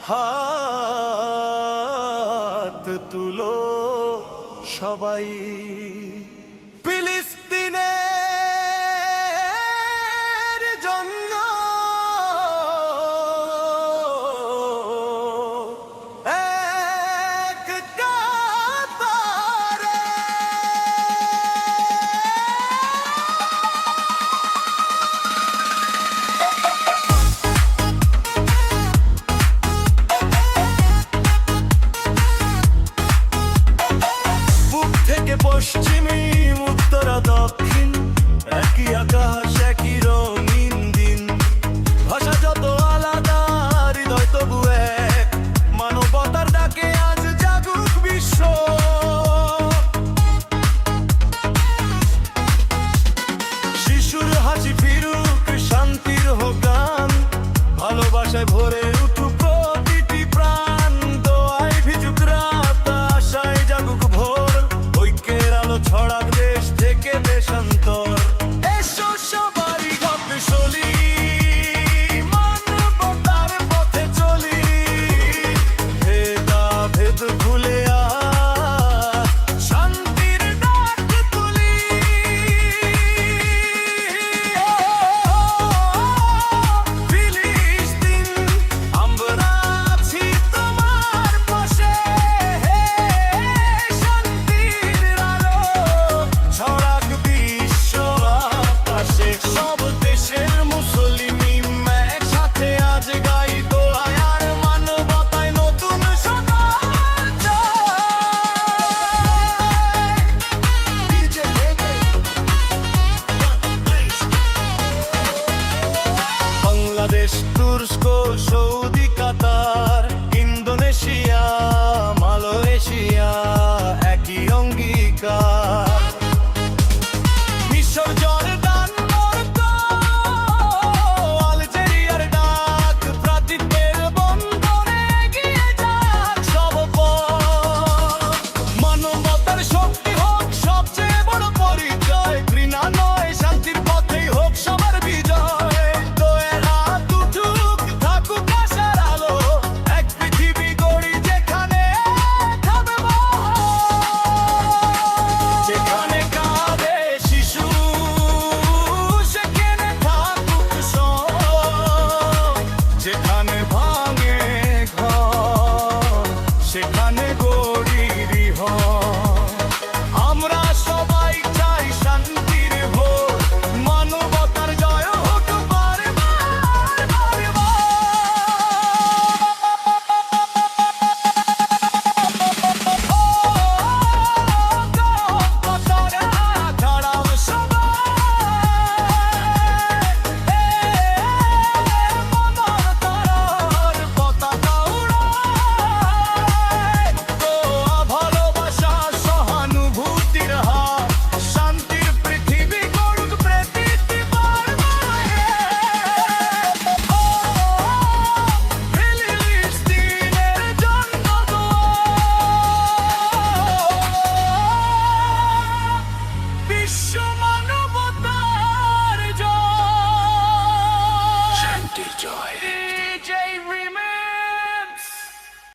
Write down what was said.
হাত তুলো সবাই, ফিলিস্তিনের জন্য এক কাতারে। পশ্চিমী উত্তরা দক্ষিণ, একই আকাশ একই রঙিন দিন। ভাষা যত আলাদা হৃদয় তবু এক, মানবতার ডাকে আজ জাগুক বিশ্ব। শিশুর হাসি ফিরুক, শান্তির হোক গান, ভালোবাসায় ভরে উঠুক প্রতিটি প্রাণ। দোয়ায় ভিজুক রাত, আশায় জাগুক ভোর, ছড়াক দেশ থেকে দেশান্তর। এসো সবারই গল্পে চলি, মানবতার পথে চলি, ভেদাভেদ ভুলে শান্তির ডাক তুলি। ফিলিস্তিন, আমরা আছি তোমার পাশে, শান্তির আলো ছড়াক বিশ্ব আকাশে। সব দেশের মুসলিম একসাথে আজ গাই দোহায়, আর মানবতায় নতুন সকাল চাই। বাংলাদেশ, তুরস্ক, সৌদি